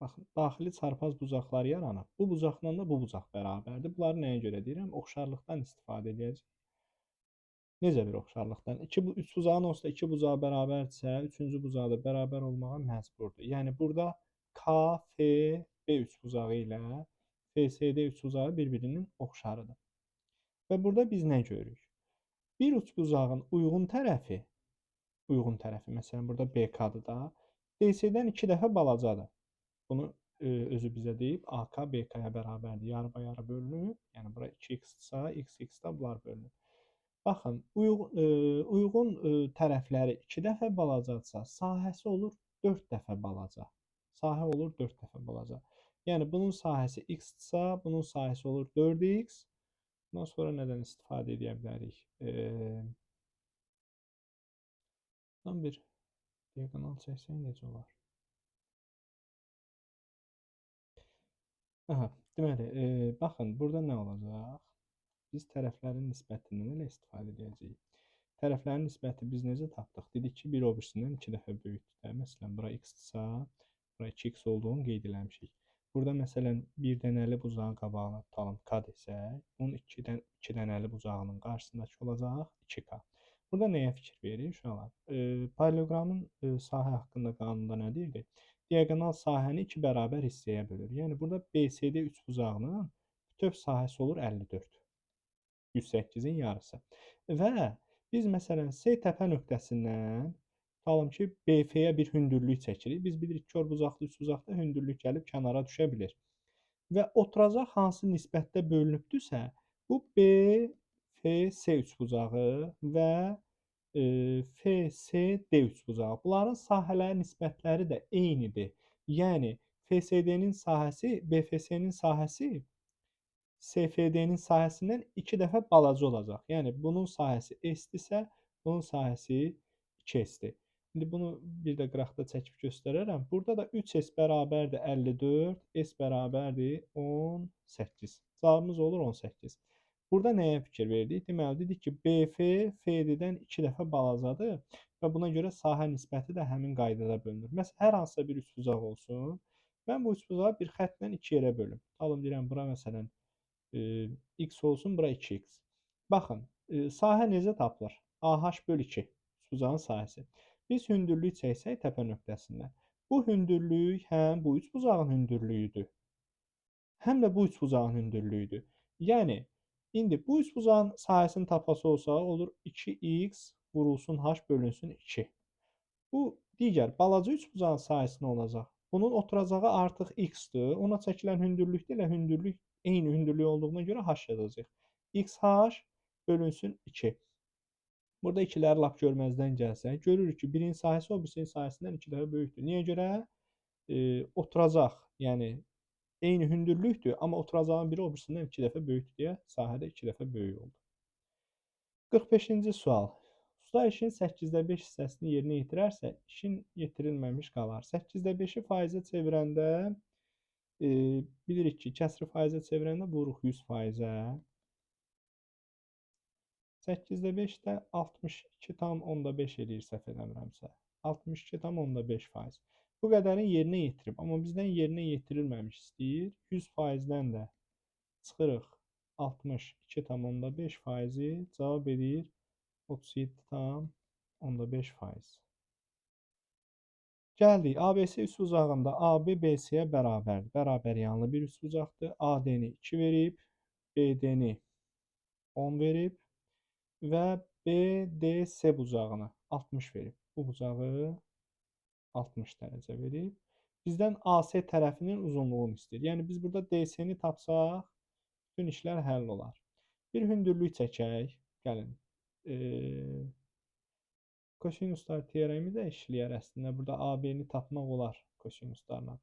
baxın, daxili çarpaz bucaqlar yaranıb. Bu bucaqla da bu bucaq bərabərdir. Bunları nəyə görə deyirəm? Oxşarlıqdan istifadə edəcəyik. Necə bir oxşarlıqdan? Üç bucağın onsuz da iki bucağı bərabərdirsə, üçüncü bucağı da bərabər olmağa məcburdur. Yəni, burada K, F, B üçbucağı ilə FSD üçbucağı bir-birinin oxşarıdır. Və burada biz nə görürük? Bir üçbucağın uyğun tərəfi uyğun tərəfi. Məsələn, burada BK-dır da. DC-dən 2 dəfə balacadır. Bunu özü bizə deyib. AK BK-ya bərabərdir. Yarı-bayarı bölünüb. Yəni bura 2x-dırsa, x da bunlar bölünüb. Baxın, uyğun tərəfləri 2 dəfə balacadsa, sahəsi olur 4 dəfə balaca. Sahə olur 4 dəfə balaca. Yəni bunun sahəsi x-dırsa, bunun sahəsi olur 4x. Bundan sonra nədən istifadə edə bilərik? Bundan bir diagonal çəksək necə olar? Aha, deməli, baxın, burada nə olacaq? Biz tərəflərin nisbətindən elə istifadə edəcəyik. Tərəflərin nisbəti biz necə tapdıq? Dedik ki, bir o birisindən 2 dəfə böyükdür. Məsələn, bura x-dırsa, bura 2x olduğunu qeyd eləmişik. Burada məsələn, bir dənəli buzağın qabağına tutalım k desək, bunun 2 dənəli buzağının qarşısındakı olacaq 2k. Burada nəyə fikir veririk uşaqlar? Paralelogramın sahə haqqında qanunda nə deyirdi? Diagonal sahəni 2 bərabər hissəyə bölür. Yəni burada BCD 3 buzağının bütöv sahəsi olur 54. 108-in yarısı. Və biz məsələn C təpə nöqtəsindən tutalım ki, BF-yə bir hündürlük çəkirik. Biz bilirik ki, bucaqlı üçbucaqda hündürlük gəlib kənara düşə bilir. Və oturacaq hansı nisbətdə bölünübdürsə, bu BFC üçbucağı və FCD üçbucağı. Bunların sahələri nisbətləri də eynidir. Yəni FCD-nin sahəsi BFC-nin sahəsi CFD-nin sahəsindən 2 dəfə balaca olacaq. Yəni bunun sahəsi S-dirsə, bunun sahəsi 2S-dir. İndi bunu bir də qıraqda çəkib göstərərəm. Burada da 3S bərabərdir 54, S bərabərdir 18. Cavabımız olur 18. Burada nəyə fikir verdik? Deməli, dedik ki, BF FD-dən 2 dəfə balacadır və buna görə sahə nisbəti də həmin qaydada bölünür. Məsələn, hər hansısa bir üçbucaq olsun. Mən bu üçbucağı bir xəttlə 2 yerə bölüm. Tutalım, deyirəm, bura məsələn x olsun, bura 2x. Baxın, sahə necə tapılır? AH bölü 2 üçbucağın sahəsi. Biz hündürlük çəksək təpə nöqtəsindən. Bu hündürlük həm bu üçbucağın hündürlüyüdür, həm də bu üçbucağın hündürlüyüdür. Yəni, indi bu üçbucağın sahəsini tapası olsa, olur 2x vurulsun h bölünsün 2. Bu digər balaca üçbucağın sahəsi nə olacaq? Bunun oturacağı artıq x-dir. Ona çəkilən hündürlük ilə hündürlük eyni hündürlük olduğuna görə h yazacağıq. XH bölünsün 2. Burada ikiləri lap görməzdən gəlsək, görürük ki, birinin sahəsi o birisinin sahəsindən 2 dəfə böyükdür. Niyə görə? Oturacaq, yəni eyni hündürlükdür, amma oturacağın biri o birisindən 2 dəfə böyükdür deyə sahədə 2 dəfə böyük oldu. 45-ci sual. Usta işin 8-də 5 hissəsini yerinə yetirərsə, işin yetirilməmiş qalar. 8-də 5-i faizə çevirəndə bilirik ki, kəsri faizə çevirəndə vururuq 100%-ə. 8-də 5 də 62,5 eləyir səhv eləmirəmsə. 62,5%. Bu qədərin yerinə yetirib, amma bizdən yerinə yetirilməmiş istəyir. 100%-dən də çıxırıq 62,5%-i cavab edir 37,5%. Gəldik, ABC üçbucağında AB BC-yə bərabərdir. Bərabər yanlı bir üçbucaqdır. AD-ni 2 verib, BD-ni 10 verib və BDC bucağını 60 verib. Bu bucağı 60 dərəcə verib. Bizdən AC tərəfinin uzunluğunu istəyir. Yəni biz burada DC-ni tapsaq, bütün işlər həll olar. Bir hündürlük çəkək. Gəlin. Kosinuslar teoremi də işləyər əslində. Burada AB-ni tapmaq olar kosinuslarla.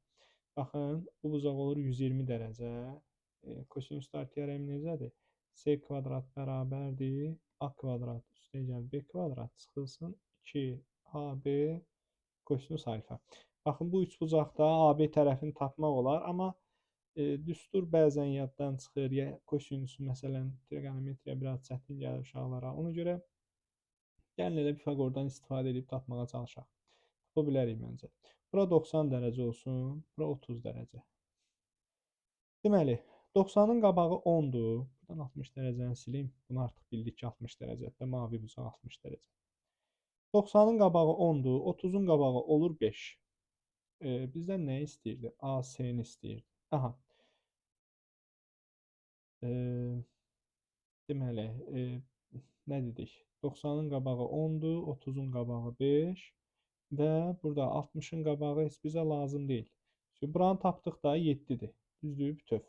Baxın, bu bucaq olur 120 dərəcə. Kosinuslar teoremi necədir? C kvadrat bərabərdir. A kvadrat üstə gəl B kvadrat çıxılsın 2AB kosinus alfa. Baxın, bu üçbucaqda AB tərəfini tapmaq olar, amma düstur bəzən yaddan çıxır. Ya kosinusu, məsələn, trigonometriya biraz çətin gəlir uşaqlara. Ona görə gəlin elə Pifaqordan istifadə edib tapmağa çalışaq. Tapa bilərik məncə. Bura 90 dərəcə olsun, bura 30 dərəcə. Deməli, 90-ın qabağı 10-dur. Buradan 60 dərəcəni silim. Bunu artıq bildik ki, 60 dərəcədə. Mavi bucaq 60 dərəcə. 90-ın qabağı 10-dur. 30-un qabağı olur 5. Bizdən nə istəyirdi? AC-ni istəyirdi. Aha. Deməli, nə dedik? 90-ın qabağı 10-dur, 30-un qabağı 5 və burada 60-ın qabağı heç bizə lazım deyil. Şimdi buranı tapdıq da 7-dir. Düzdür, bütöv.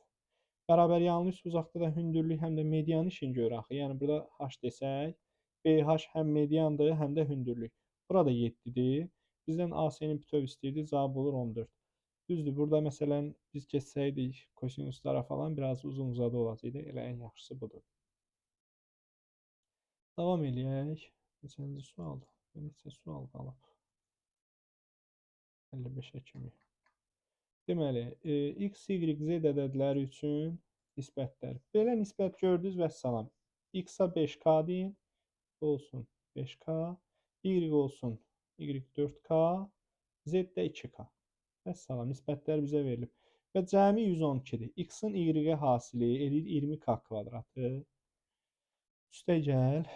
Bərabər yanlı üstbucaqda da hündürlük həm də median işini görür axı. Yəni burada h desək, BH həm mediandır, həm də hündürlük. Burada 7-dir. Bizdən AS-nin bütöv istəyirdi, cavab olur 14. Düzdür, burada məsələn biz keçsəydik kosinuslara falan biraz uzun uzadı olacaqdı. Elə ən yaxşısı budur. Davam eləyək. Neçənci sual? Neçə sual qalıb? 55-ə kimi. Deməli, x, y, z ədədləri üçün nisbətlər. Belə nisbət gördünüz və salam. X-a 5K deyin, olsun 5K. Y olsun Y 4K. Z-də 2K. Və salam, nisbətlər bizə verilib. Və cəmi 112-dir. X-in Y-ə hasili edir 20K kvadratı. Üstəgəl,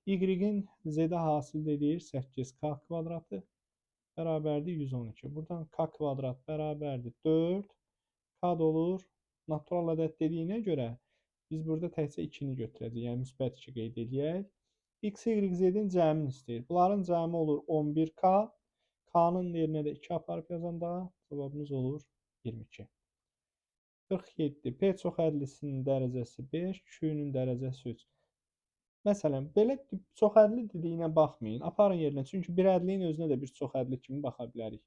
Y-in Z-ə hasil edir 8K kvadratı. Bərabərdir 112. Buradan K kvadrat bərabərdir 4. K da olur. Natural ədəd dediyinə görə biz burada təkcə 2-ni götürəcəyik. Yəni müsbət 2 qeyd edək. X, Y, Z-in cəmini istəyir. Bunların cəmi olur 11K. K-nın yerinə də 2 aparıb yazanda cavabımız olur 22. 47. P çoxhədlisinin dərəcəsi 5, Q-nun dərəcəsi 3. Məsələn, belə çoxhədli dediyinə baxmayın. Aparın yerinə. Çünki bir ədliyin özünə də bir çoxhədli kimi baxa bilərik.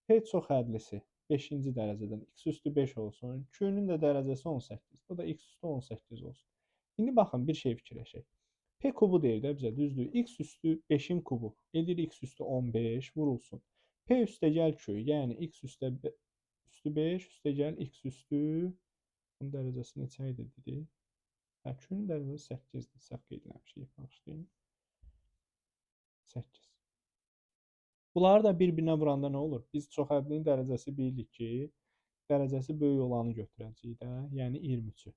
P çoxhədlisi 5-ci dərəcədən x üstü 5 olsun. Q-nun da dərəcəsi 18. Bu da x üstü 18 olsun. İndi baxın, bir şey fikirləşək. P kubu deyir də bizə, düzdür. X üstü 5-in kubu edir x üstü 15 vurulsun. P üstəgəl Q, yəni x üstü 5 üstəgəl x üstü, bunun dərəcəsi neçə idi dedik? Q-nun dərəcəsi 8-dir. Səhv qeyd etmişik. Bağışlayın. 8. Bunları da bir-birinə vuranda nə olur? Biz çoxhədlinin dərəcəsi bilirik ki, dərəcəsi böyük olanı götürəcəyik də, yəni 23-ü.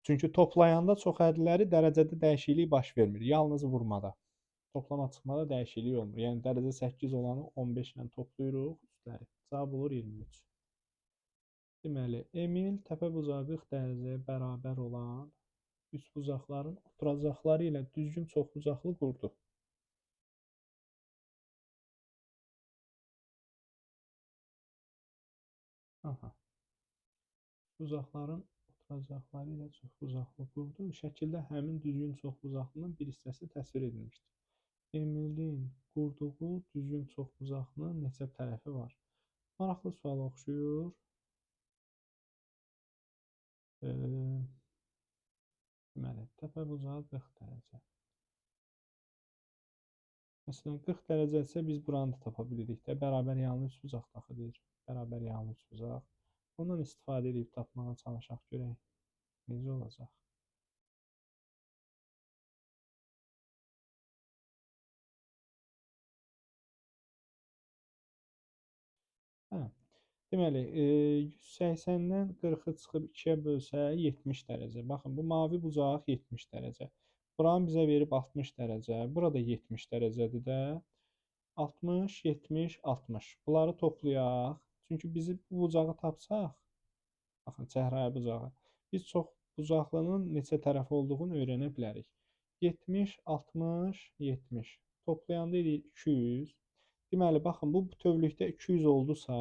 Çünki toplayanda çoxhədliləri dərəcədə dəyişiklik baş vermir, yalnız vurmada. Toplama çıxmada dəyişiklik olmur. Yəni dərəcə 8 olanı 15 ilə toplayırıq üstləri. Cavab olur 23. Deməli, Emil təpəbucağı 40 dərəcəyə bərabər olan üçbucaqların oturacaqları ilə düzgün çoxbucaqlı qurdu. Aha. Bucaqların oturacaqları ilə çoxbucaqlı qurdu. Şəkildə həmin düzgün çoxbucaqlının bir hissəsi təsvir edilmişdir. Emilin qurduğu düzgün çoxbucaqlının neçə tərəfi var? Maraqlı sual oxşuyur. Deməli, təpəbucağı 40 dərəcə. Məsələn, 40 dərəcə isə biz buranı da tapa bilirik də. Bərabər yanlı üçbucaq taxıdır. Bərabər yanlı üçbucaq. Ondan istifadə edib tapmağa çalışaq görək. Necə olacaq? Hə. Deməli, 180-dən 40-ı çıxıb 2-yə bölsə 70 dərəcə. Baxın, bu mavi bucaq 70 dərəcə. Buranı bizə verib 60 dərəcə. Burada 70 dərəcədir də. 60, 70, 60. Bunları toplayaq. Çünki bizi bu bucağı tapsaq, baxın, çəhrayı bucağı, biz çox bucaqlının neçə tərəfi olduğunu öyrənə bilərik. 70, 60, 70. Toplayanda 200. Deməli, baxın, bu bütövlükdə 200 oldusa,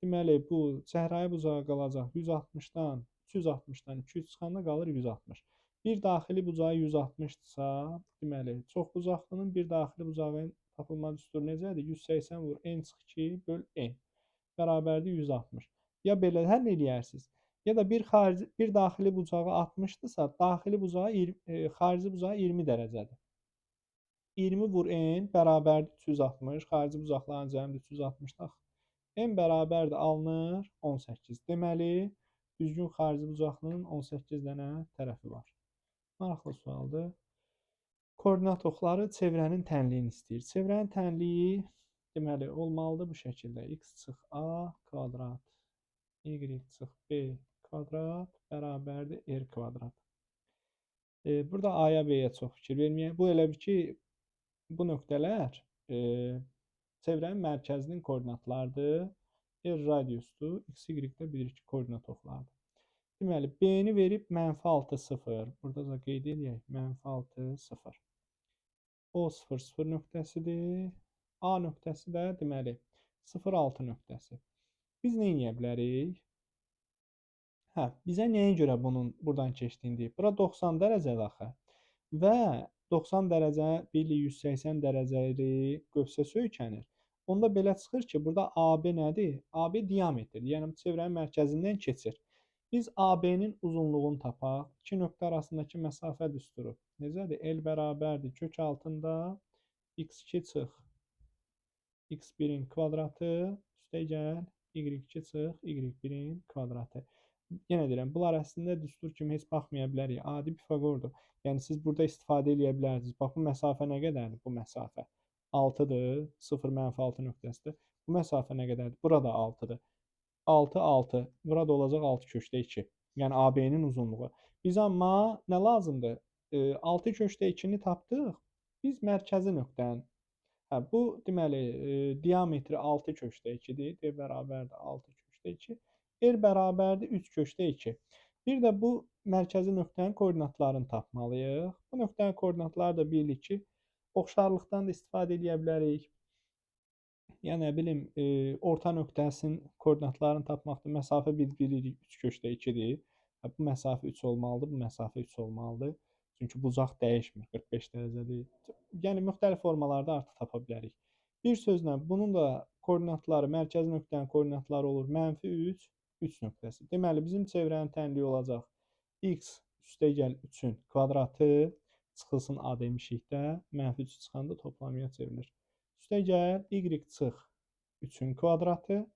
deməli, bu çəhrayı bucağı qalacaq 160-dan, 360-dan 200 çıxanda qalır 160. Bir daxili bucağı 160-dırsa, deməli, çoxbucaqlının bir daxili bucağın tapılma düsturu necədir? 180 vur n çıx 2 böl n. Bərabərdir 160. Ya belə həll eləyərsiniz, ya da bir daxili bucağı 60-dırsa, daxili bucağı xarici bucağı 20 dərəcədir. 20 vur n bərabərdir 360. Xarici bucaqların cəmidir 360-da. N bərabərdir alınır 18. Deməli, düzgün xarici bucaqlının 18 dənə tərəfi var. Maraqlı sualdır. Koordinat oxları çevrənin tənliyini istəyir. Çevrənin tənliyi deməli olmalıdır bu şəkildə. X çıx A kvadrat, Y çıx B kvadrat bərabərdir R kvadrat. Burada A-ya B-yə çox fikir verməyək. Bu elə bir ki, bu nöqtələr çevrənin mərkəzinin koordinatlarıdır. R radiusdur. X, Y-də bilirik ki, koordinat oxlardır. Deməli, B-ni verib -6, 0. Burada da qeyd edək, -6, 0. O 0, 0 nöqtəsidir. A nöqtəsi də deməli 0, 6 nöqtəsi. Biz nə edə bilərik? Hə, bizə nəyə görə bunun buradan keçdiyini deyib. Bura 90 dərəcədir axı. Və 90 dərəcə 1 ilə 180 dərəcəli qövsə söykənir. Onda belə çıxır ki, burada AB nədir? AB diametrdir. Yəni çevrənin mərkəzindən keçir. Biz AB-nin uzunluğunu tapaq. İki nöqtə arasındakı məsafə düsturu. Necədir? L bərabərdir. Kök altında x2 çıx x1-in kvadratı üstəgəl y2 çıx y1-in kvadratı. Yenə deyirəm, bunlar əslində düstur kimi heç baxmaya bilərik. Adi Pifaqordur. Yəni siz burada istifadə edə bilərsiniz. Bax, bu məsafə nə qədərdir? Bu məsafə 6-dır. 0, -6 nöqtəsidir. Bu məsafə nə qədərdir? Burada 6-dır. 6, 6. Burada olacaq 6 köşdə 2. Yəni AB-nin uzunluğu. Biz amma nə lazımdır? 6 köşdə 2-ni tapdıq. Biz mərkəzi nöqtənin. Hə, bu deməli diametri 6 köşdə 2-dir. D bərabərdir 6 köşdə 2. R bərabərdir 3 köşdə 2. Bir də bu mərkəzi nöqtənin koordinatlarını tapmalıyıq. Bu nöqtənin koordinatları da bilirik ki, oxşarlıqdan da istifadə edə bilərik. Yəni nə bilim, orta nöqtəsinin koordinatlarını tapmaqda məsafə biz bilirik 3 köşdə 2-dir. Bu məsafə 3 olmalıdır, bu məsafə 3 olmalıdır. Çünki bucaq dəyişmir, 45 dərəcədir. Yəni müxtəlif formalarda artıq tapa bilərik. Bir sözlə, bunun da koordinatları, mərkəzi nöqtənin koordinatları olur -3, 3 nöqtəsi. Deməli, bizim çevrənin tənliyi olacaq x üstəgəl 3-ün kvadratı çıxılsın A demişik də, -3 çıxanda toplamaya çevrilir. Üstəgəl y çıx 3-ün kvadratı.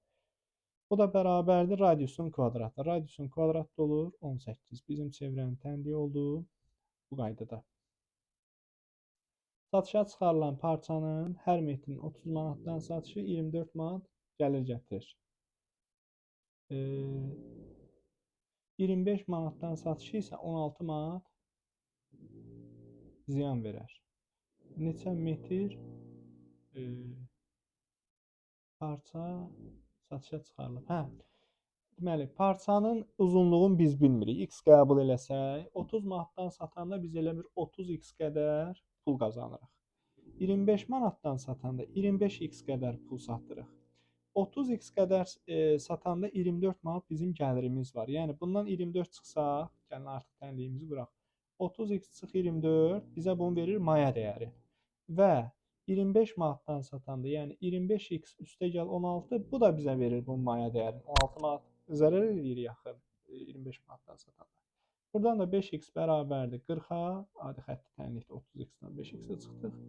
Bu da bərabərdir radiusun kvadratı. Radiusun kvadratı da olur 18. Bizim çevrənin tənliyi oldu bu qaydada. Satışa çıxarılan parçanın hər metrin 30 manatdan satışı 24 manat gəlir gətirir. 25 manatdan satışı isə 16 manat ziyan verər. Neçə metr parça satışa çıxarılıb? Hə, deməli, parçanın uzunluğunu biz bilmirik. X qəbul eləsək, 30 manatdan satanda biz elə bir 30x qədər pul qazanırıq. 25 manatdan satanda 25x qədər pul satırıq. 30x qədər satanda 24 manat bizim gəlirimiz var. Yəni bundan 24 çıxsa, gəlin artıq tənliyimizi quraq. 30x çıx 24 bizə bunu verir maya dəyəri. Və 25 manatdan satanda, yəni 25x üstəgəl 16, bu da bizə verir bu maya dəyərini. 16 manat zərər edirik axı 25 manatdan satanda. Buradan da 5x bərabərdir 40-a, adi xətti tənlikdə 30x-dən 5x-ə çıxdıq.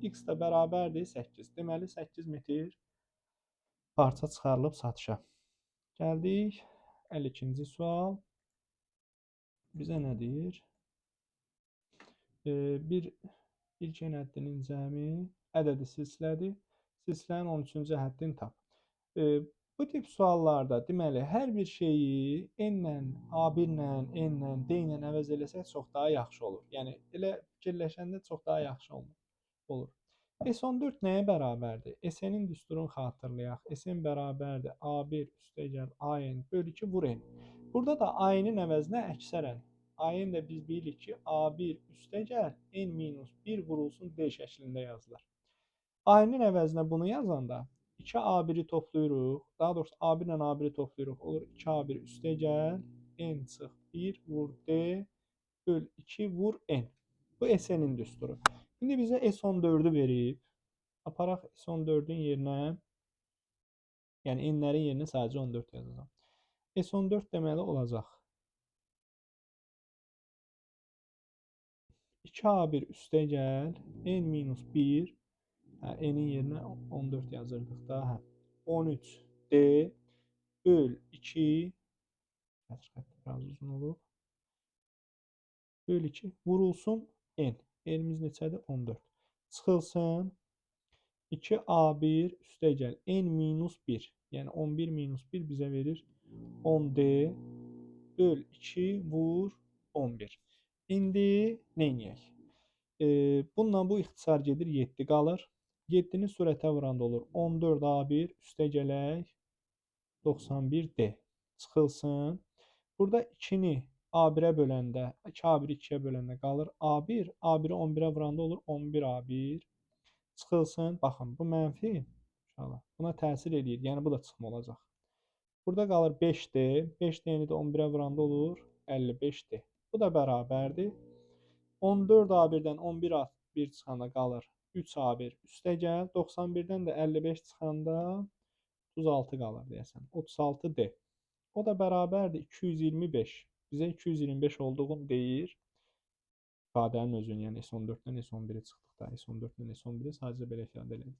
X də bərabərdir 8. Deməli 8 metr parça çıxarılıb satışa. Gəldik 52-ci sual. Bizə nə deyir? Bir ilkin həddinin cəmi ədədi silsilədir. Silsilənin 13-cü həddini tap. Bu tip suallarda deməli hər bir şeyi n-lə, A1-lə, n-lə, d-lə əvəz eləsək çox daha yaxşı olur. Yəni elə fikirləşəndə çox daha yaxşı olur. S14 nəyə bərabərdir? SN-in düsturunu xatırlayaq. SN bərabərdir A1 üstəgəl AN bölü 2 vur N. Burada da AN-in əvəzinə əksərən. AN də biz bilirik ki, A1 üstəgəl N minus 1 vurulsun D şəklində yazılır. AN-in əvəzinə bunu yazanda 2A1-i toplayırıq. Daha doğrusu A1 ilə A1-i toplayırıq. Olur 2A1 üstəgəl N çıx 1 vur D böl 2 vur N. Bu SN-in düsturu. İndi bizə S14-ü verib. Aparaq S14-ün yerinə, yəni n-lərin yerinə sadəcə 14 yazacağam. S14 deməli olacaq 2A1 üstəgəl n minus 1, n-in yerinə 14 yazırdıq da, 13D böl 2, biraz uzun olub, böl 2 vurulsun n. N-imiz neçədir? 14. Çıxılsın 2A1 üstəgəl n minus 1. Yəni 11 minus 1 bizə verir 10D böl 2 vur 11. İndi neyniyək? Bununla bu ixtisar gedir 7 qalır. 7-ni sürətə vuranda olur 14A1 üstəgələk 91D. Çıxılsın. Burada 2-ni A1-ə böləndə, 2A1-i 2-yə böləndə qalır A1. A1-i 11-ə vuranda olur 11A1. Çıxılsın. Baxın, bu mənfi. İnşallah. Buna təsir edir. Yəni bu da çıxma olacaq. Burada qalır 5D. 5D-ni də 11-ə vuranda olur 55D. Bu da bərabərdir. 14A1-dən 11A1 çıxanda qalır 3A1 üstə gəl. 91-dən də 55 çıxanda 36 qalır deyəsən. 36D. O da bərabərdir 225. Bizə 225 olduğunu deyir. İfadənin özünü, yəni S14-dən S11-i çıxdıqda, S14-dən S11-i sadəcə belə ifadə edirik.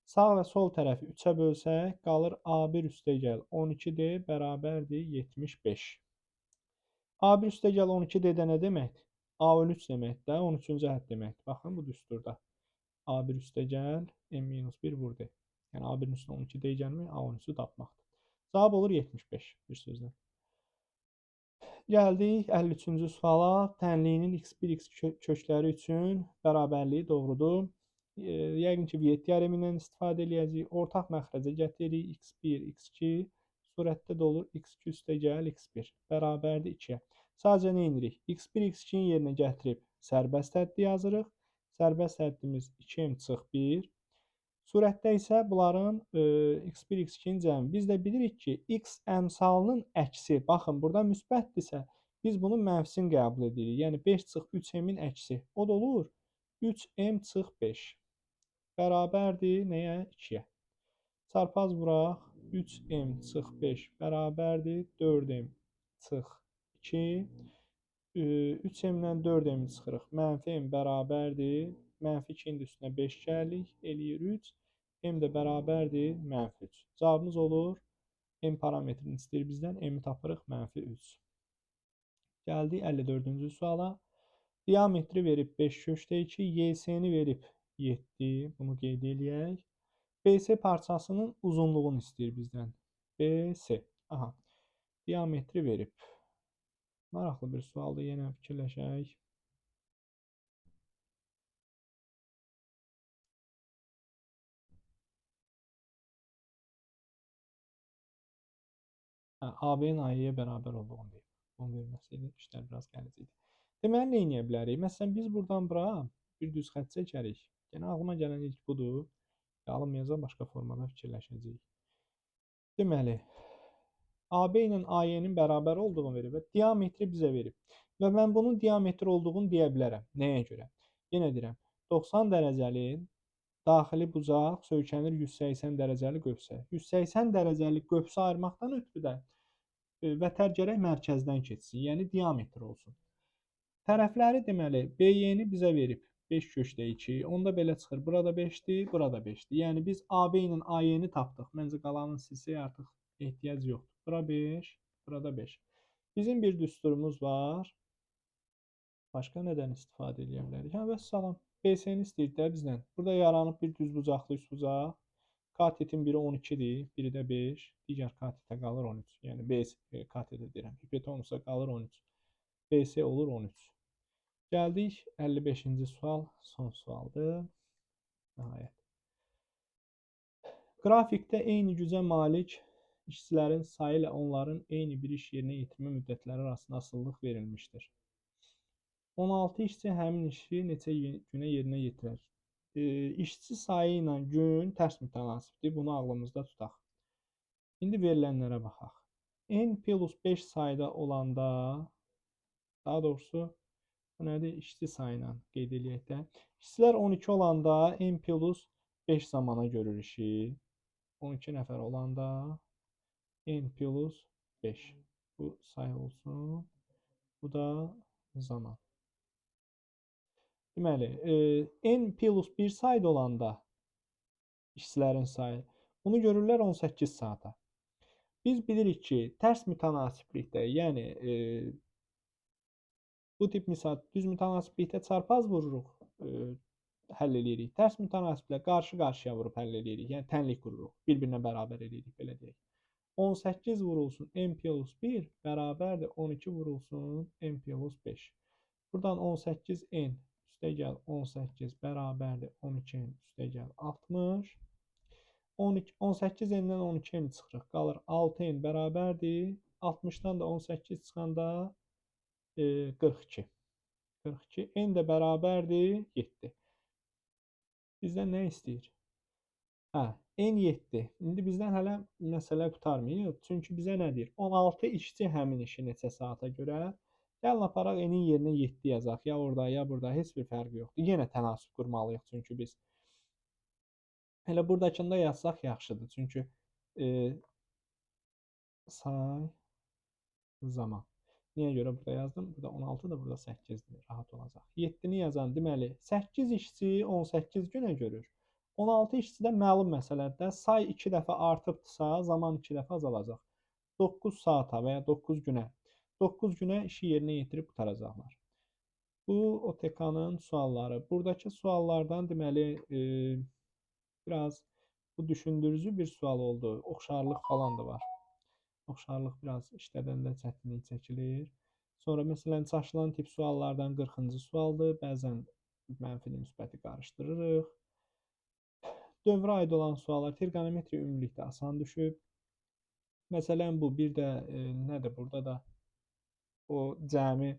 Sağ və sol tərəfi 3-ə bölsək, qalır A1 üstə gəl 12D bərabərdir 75. A1 üstə gəl 12D də nə deməkdir? A13 deməkdir də, 13-cü əhəd deməkdir. Baxın, bu düsturda. A1 üstə gəl, M-1 vurdu. Yəni A1-in üstünə 12D gəlmək, A13-ü tapmaqdır. Cavab olur 75 bir sözlə. Gəldik 53-cü suala. Tənliyinin x1, x2 kökləri üçün bərabərliyi doğrudur. Yəqin ki, Viet teoremindən istifadə edəcəyik. Ortaq məxrəcə gətiririk. x1, x2 surətdə də olur x2 üstə gəl x1 bərabərdir 2-yə. Sadəcə nə edirik? x1, x2-nin yerinə gətirib sərbəst həddi yazırıq. Sərbəst həddimiz 2m çıx 1. Surətdə isə bunların x1, x2-nin cəmi. Biz də bilirik ki, x əmsalının əksi, baxın, burada müsbətdirsə, biz bunun mənfisini qəbul edirik. Yəni 5 çıx 3m-in əksi. O da olur 3m çıx 5. Bərabərdir nəyə? 2-yə. Çarpaz vuraq. 3m çıx 5 bərabərdir 4m çıx 2. 3m-dən 4m çıxırıq. Mənfi m bərabərdir. Mənfi 2-nin üstünə 5 gəlirik. Eləyir 3. M də bərabərdir mənfi 3. Cavabımız olur. M parametrini istəyir bizdən. M-i tapırıq mənfi 3. Gəldik 54-cü suala. Diametri verib 5 köşdə 2. YS-ni verib 7. Bunu qeyd eləyək. BS parçasının uzunluğunu istəyir bizdən. BS. Aha. Diametri verib. Maraqlı bir sualdır. Yenə fikirləşək. AB-nin AE-yə bərabər olduğunu deyir. Onu verməsəydi, işlər biraz gələcəkdi. Deməli, nə edə bilərik? Məsələn, biz buradan bura bir düz xətt çəkərik. Yəni, ağlıma gələn ilk budur. Alınmayacaq, başqa formada fikirləşəcəyik. Deməli, AB ilə AE-nin bərabər olduğunu verib və diametri bizə verib. Və mən bunun diametri olduğunu deyə bilərəm. Nəyə görə? Yenə deyirəm, 90 dərəcəli daxili bucaq söykənir 180 dərəcəli qövsə. 180 dərəcəli qövsə ayırmaqdan ötürü də vətər gərək mərkəzdən keçsin, yəni diametr olsun. Tərəfləri deməli, BY-ni bizə verib 5 köşdə 2, onda belə çıxır, burada 5-dir, burada 5-dir. Yəni biz AB ilə AY-ni tapdıq. Məncə qalanını silsək artıq ehtiyac yoxdur. Bura 5, burada 5. Bizim bir düsturumuz var. Başqa nədən istifadə edə bilərik? Hə, vəssalam. BS-ni istəyir də bizdən. Burada yaranıb bir düz bucaqlı üst bucaq. Katetin biri 12-dir, biri də 5. Digər katetə qalır 13. Yəni BS katetə deyirəm. Hipotenusa qalır 13. BS olur 13. Gəldik 55-ci sual, son sualdır. Nəhayət. Qrafikdə eyni gücə malik işçilərin sayı ilə onların eyni bir iş yerinə yetirmə müddətləri arasında asıllıq verilmişdir. 16 işçi həmin işi neçə günə yerinə yetirər? İşçi sayı ilə gün tərs mütənasibdir. Bunu ağlımızda tutaq. İndi verilənlərə baxaq. N plus 5 sayda olanda, daha doğrusu, bu nədir? İşçi sayı ilə qeyd eləyək də. İşçilər 12 olanda N plus 5 zamana görür işi. 12 nəfər olanda N plus 5. Bu sayı olsun. Bu da zaman. Deməli, N plus 1 sayda olanda işçilərin sayı, bunu görürlər 18 saata. Biz bilirik ki, tərs mütənasiblikdə, yəni bu tip misal düz mütənasiblikdə çarpaz vururuq, həll edirik. Tərs mütənasibliklə qarşı-qarşıya vurub həll edirik. Yəni tənlik qururuq. Bir-birinə bərabər edirik, belə deyək. 18 vurulsun N plus 1 bərabərdir 12 vurulsun N plus 5. Buradan 18N üstə gəl 18 bərabərdir 12N üstə gəl 60. 18N-dən 12N çıxırıq. Qalır 6N bərabərdir 60-dan da 18 çıxanda 42. 42 n də bərabərdir 7. Bizdən nə istəyir? Hə, n 7. İndi bizdən hələ məsələ qurtarmayıb. Çünki bizə nə deyir? 16 işçi həmin işi neçə saata görə. Gəlin aparaq n-in yerinə 7 yazaq. Ya orada, ya burada heç bir fərqi yoxdur. Yenə tənasüb qurmalıyıq çünki biz. Elə buradakında yazsaq yaxşıdır. Çünki say zaman. Niyə görə burada yazdım? Burada 16 da burada 8-dir. Rahat olacaq. 7-ni yazan deməli 8 işçi 18 günə görür. 16 işçi də məlum məsələdir. Say 2 dəfə artıbdırsa, zaman 2 dəfə azalacaq. 9 saata və ya 9 günə. 9 günə işi yerinə yetirib qutaracaqlar. Bu OTK-nın sualları. Buradakı suallardan deməli biraz bu düşündürücü bir sual oldu. Oxşarlıq falan da var. Oxşarlıq biraz işlədəndə çətinlik çəkilir. Sonra məsələn çaşılan tip suallardan 40-cı sualdır. Bəzən mənfini müsbəti qarışdırırıq. Dövrə aid olan suallar trigonometriya ümumilikdə asan düşüb. Məsələn bu bir də nədir burada da o cəmi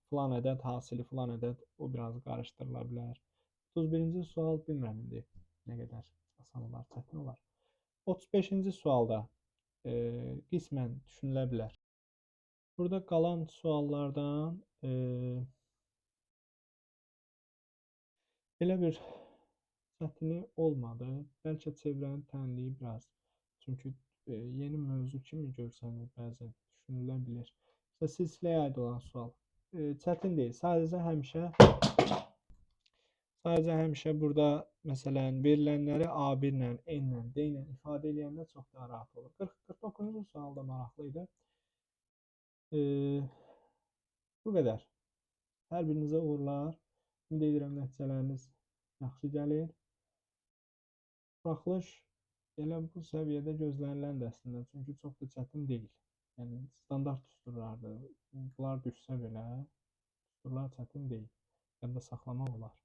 filan ədəd hasili filan ədəd o biraz qarışdırıla bilər. 31-ci sual bilmirəm indi nə qədər asan olar, çətin olar. 35-ci sualda qismən düşünülə bilər. Burada qalan suallardan elə bir çətini olmadı. Bəlkə çevrəni tənliyi biraz. Çünki yeni mövzu kimi görsənir bəzən düşünülə bilir. Silsiləyə aid olan sual. Çətin deyil. Sadəcə həmişə burada məsələn verilənləri A1 ilə, N ilə, D ilə ifadə edəndə çox daha rahat olur. 49-cu sual da maraqlı idi. Bu qədər. Hər birinizə uğurlar. Ümid edirəm nəticələriniz yaxşı gəlir. Buraxılış elə bu səviyyədə gözlənilən də əslində. Çünki çox da çətin deyil. Yəni standart düsturlardır. Bunlar düşsə belə düsturlar çətin deyil. Yadda saxlamaq olar.